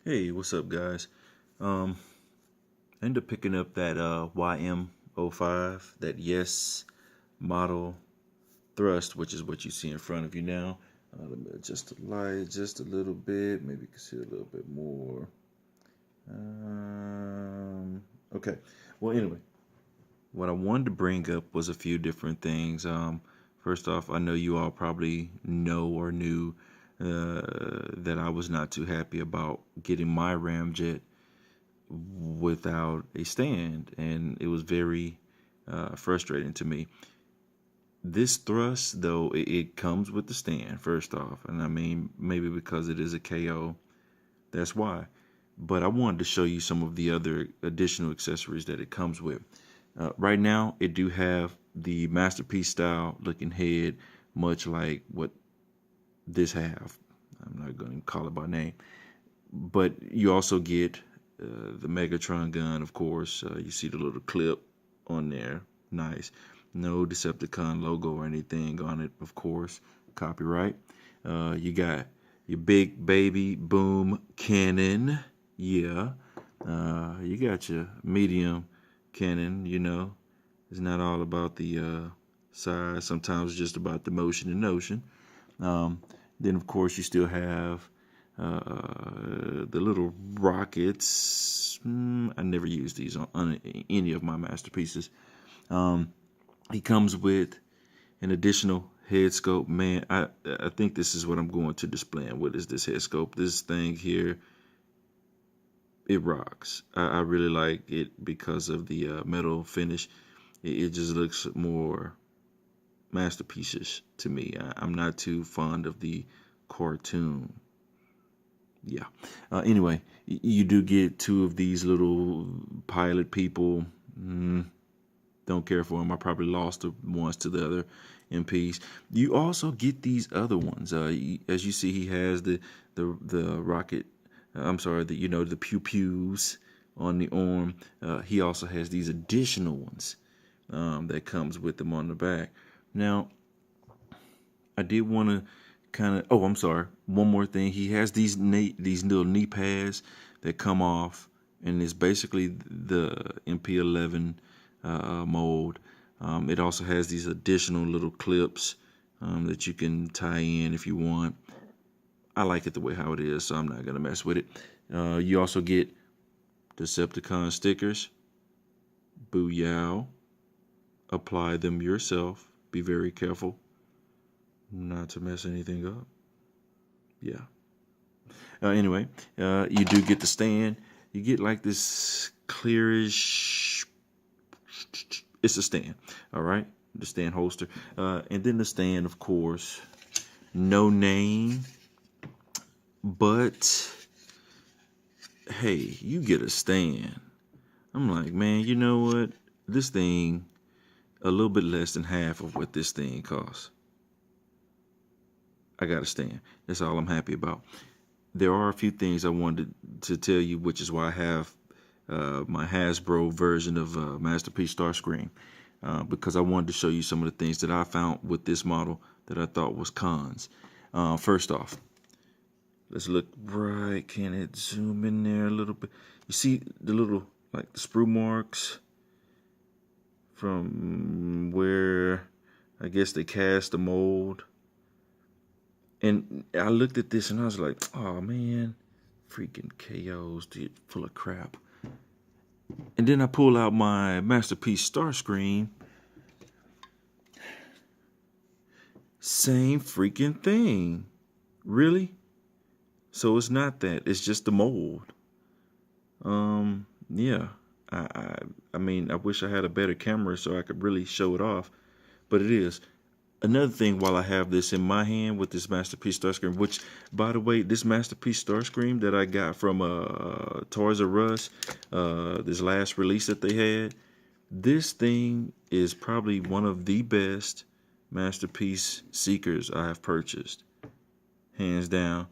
Hey, what's up, guys? I ended up picking up that YM05, that Yes model thrust, which is what you see in front of you now. Let me adjust the light just a little bit. Maybe you can see a little bit more. Okay. Well, anyway, what I wanted to bring up was a few different things. First off, I know you all probably know or knew that I was not too happy about getting my Ramjet without a stand, and it was very frustrating to me. This thrust, though, it comes with the stand, first off, and I mean, maybe because it is a KO, that's why. But I wanted to show you some of the other additional accessories that it comes with. Right now, it do have the Masterpiece style looking head, much like what this have. I'm not going to call it by name, but you also get the Megatron gun, of course. You see the little clip on there. Nice. No Decepticon logo or anything on it, of course. Copyright. You got your big baby boom cannon. Yeah. You got your medium cannon, you know. It's not all about the size. Sometimes it's just about the motion and notion. Then, of course, you still have the little rockets. I never use these on any of my masterpieces. He comes with an additional head scope. Man, I think this is what I'm going to display. What is this head scope? This thing here, it rocks. I really like it because of the metal finish. It just looks more masterpieces to me. I'm not too fond of the cartoon. Yeah. Anyway, you do get two of these little pilot people. Don't care for them. I probably lost the ones to the other MPs. You also get these other ones. As you see, he has the rocket. I'm sorry, the pew pews on the arm. He also has these additional ones that comes with them on the back. Now, I did want to kind of. Oh, I'm sorry. One more thing. He has these little knee pads that come off, and it's basically the MP11 mold. It also has these additional little clips that you can tie in if you want. I like it the way how it is, so I'm not gonna mess with it. You also get Decepticon stickers. Booyah! Apply them yourself. Be very careful not to mess anything up. Yeah. Anyway, you do get the stand. You get like this clearish. It's a stand, all right. The stand holster, and then the stand, of course, no name, but hey, you get a stand. I'm like, man, you know what? This thing, a little bit less than half of what this thing costs. I got a stand. That's all I'm happy about. There are a few things I wanted to tell you, which is why I have my Hasbro version of Masterpiece Starscream, because I wanted to show you some of the things that I found with this model that I thought was cons. First off, let's look right. Can it zoom in there a little bit? You see the little, like the sprue marks from where I guess they cast the mold. And I looked at this and I was like, oh man, freaking KOs, dude, full of crap. And then I pull out my Masterpiece Starscream. Same freaking thing. Really? So it's not that. It's just the mold. Yeah. I mean, I wish I had a better camera so I could really show it off. But it is. Another thing, while I have this in my hand with this Masterpiece Starscream, which, by the way, this Masterpiece Starscream that I got from Toys R Us, this last release that they had, this thing is probably one of the best Masterpiece Seekers I have purchased, hands down.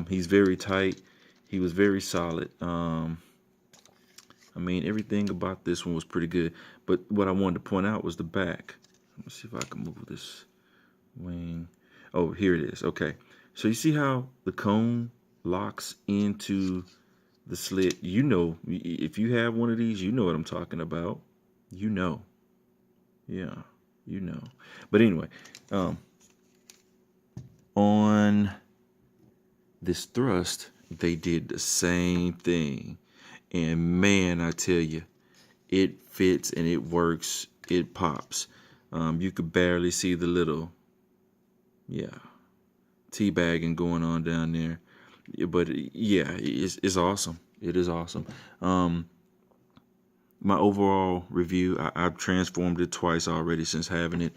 He's very tight. He was very solid. I mean, everything about this one was pretty good. But what I wanted to point out was the back. Let's see if I can move this wing. Oh, here it is. Okay. So you see how the cone locks into the slit. You know, if you have one of these, you know what I'm talking about. You know. Yeah, you know. But anyway, on this thrust, they did the same thing. And man, I tell you, it fits and it works. It pops. You could barely see the little, yeah, teabagging going on down there. But yeah, it's awesome. It is awesome. My overall review, I've transformed it twice already since having it.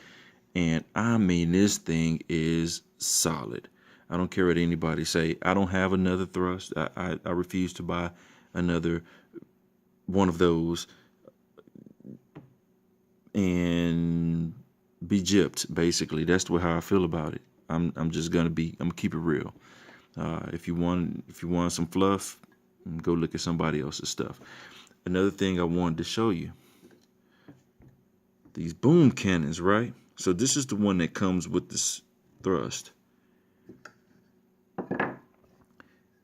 And I mean, this thing is solid. I don't care what anybody say. I don't have another thrust. I refuse to buy another one of those and be gypped. Basically, that's the way how I feel about it. I'm just gonna keep it real. If you want some fluff, go look at somebody else's stuff. Another thing I wanted to show you, these boom cannons, right? So this is the one that comes with this thrust.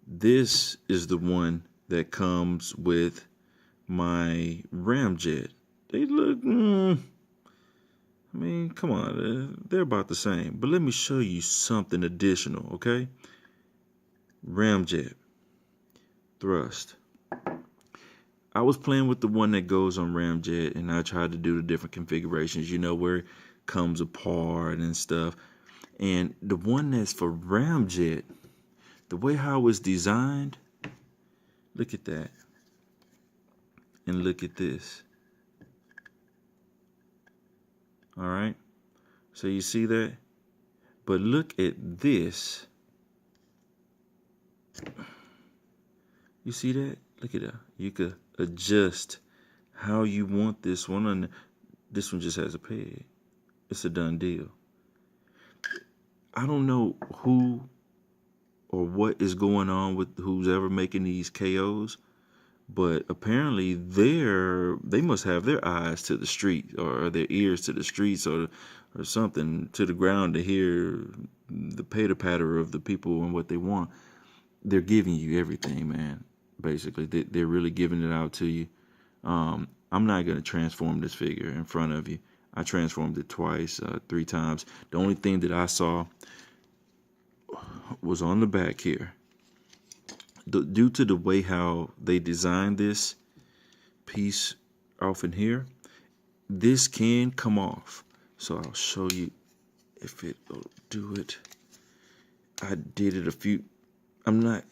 This is the one that comes with my ramjet. They look, I mean, come on, they're about the same. But let me show you something additional, okay? Ramjet, thrust. I was playing with the one that goes on ramjet, and I tried to do the different configurations, you know, where it comes apart and stuff. And the one that's for ramjet, the way how it was designed, look at that. And look at this. All right. So you see that? But look at this. You see that? Look at that. You could adjust how you want this one. And this one just has a peg. It's a done deal. I don't know who or what is going on with who's ever making these KOs, but apparently they must have their eyes to the street or their ears to the streets or something to the ground to hear the patter of the people and what they want. They're giving you everything, man. Basically, they're really giving it out to you. I'm not going to transform this figure in front of you. I transformed it twice, 3 times. The only thing that I saw was on the back here. Due to the way how they designed this piece off in here, this can come off. So I'll show you if it'll do it. I did it a few. I'm not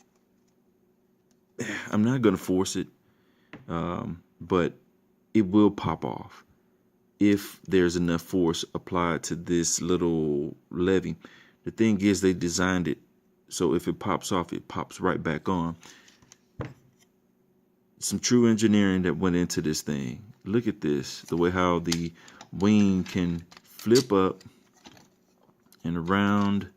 gonna force it, but it will pop off if there's enough force applied to this little levy. The thing is, they designed it so if it pops off, it pops right back on. Some true engineering that went into this thing. Look at this, the way how the wing can flip up and around.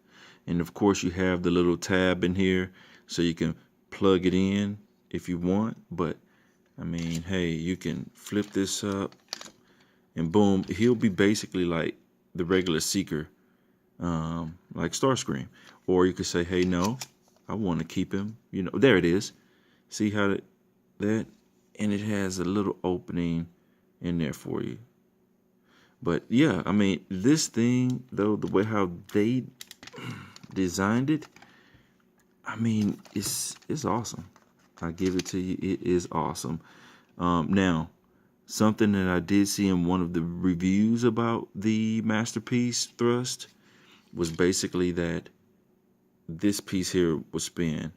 And of course you have the little tab in here so you can plug it in if you want. But I mean, hey, you can flip this up and boom, he'll be basically like the regular Seeker, like Starscream. Or you could say, hey, no, I want to keep him, you know, there it is. See how that, and it has a little opening in there for you. But yeah, I mean, this thing though, the way how they designed it, I mean, it's awesome. I give it to you. It is awesome. Now, something that I did see in one of the reviews about the Masterpiece thrust was basically that this piece here was spin.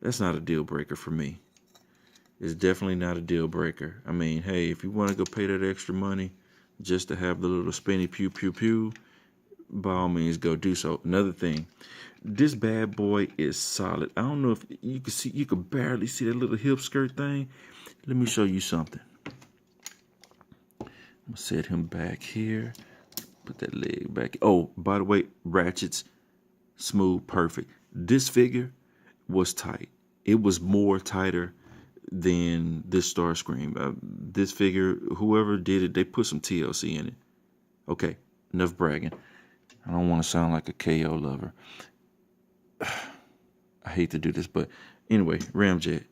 That's not a deal breaker for me. It's definitely not a deal breaker. I mean, hey, if you want to go pay that extra money just to have the little spinny pew pew pew, by all means go do so. Another thing, this bad boy is solid. I don't know if you can see, you can barely see that little hip skirt thing. Let me show you something. I'm gonna set him back here. Put that leg back. Oh, by the way, ratchets, smooth, perfect. This figure was tight. It was more tighter than this Starscream. This figure, whoever did it, they put some TLC in it. Okay, enough bragging. I don't want to sound like a KO lover. I hate to do this, but anyway, Ramjet.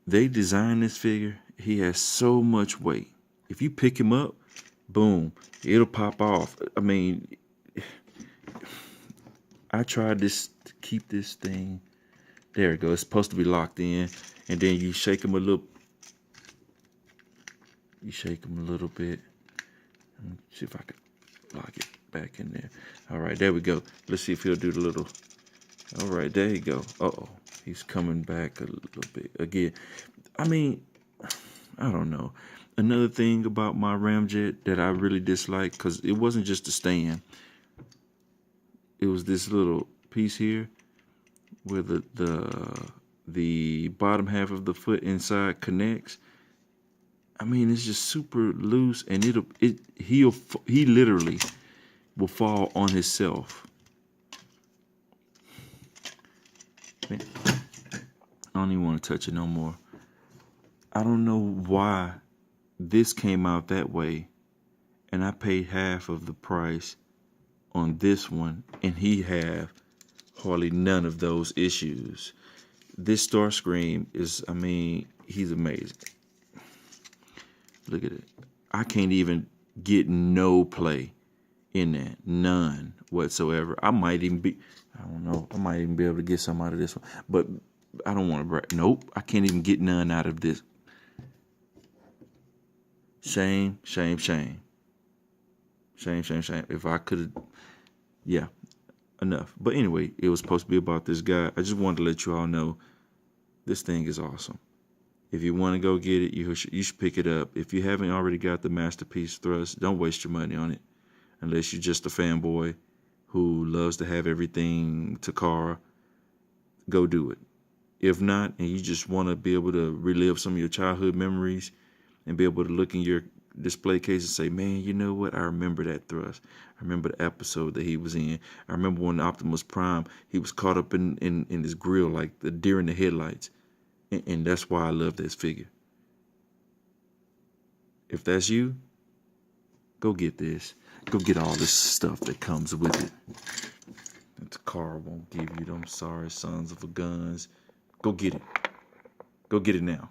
They designed this figure. He has so much weight. If you pick him up, boom, it'll pop off. I mean, I tried this to keep this thing. There it goes. It's supposed to be locked in, and then you shake him a little. You shake him a little bit. Let me see if I can lock it back in there. All right, there we go. Let's see if he'll do the little. All right, there you go. Uh-oh, he's coming back a little bit again. I mean, I don't know. Another thing about my Ramjet that I really dislike, because it wasn't just the stand. It was this little piece here where the bottom half of the foot inside connects. I mean, it's just super loose, and he literally will fall on himself. Man, I don't even want to touch it no more. I don't know why this came out that way, and I paid half of the price on this one, and he have hardly none of those issues. This Starscream is, I mean, he's amazing. Look at it. I can't even get no play in that. None whatsoever. I might even be, I don't know, I might even be able to get some out of this one. But I don't want to brag. Nope. I can't even get none out of this. Shame, shame, shame. Shame, shame, shame. If I could have, yeah, enough. But anyway, it was supposed to be about this guy. I just wanted to let you all know this thing is awesome. If you want to go get it, you should pick it up. If you haven't already got the Masterpiece Thrust, don't waste your money on it. Unless you're just a fanboy who loves to have everything Takara, go do it. If not, and you just want to be able to relive some of your childhood memories and be able to look in your display case and say, man, you know what? I remember that thrust. I remember the episode that he was in. I remember when Optimus Prime, he was caught up in his grill like the deer in the headlights. And that's why I love this figure. If that's you, go get this. Go get all this stuff that comes with it. The car won't give you them sorry sons of a guns. Go get it. Go get it now.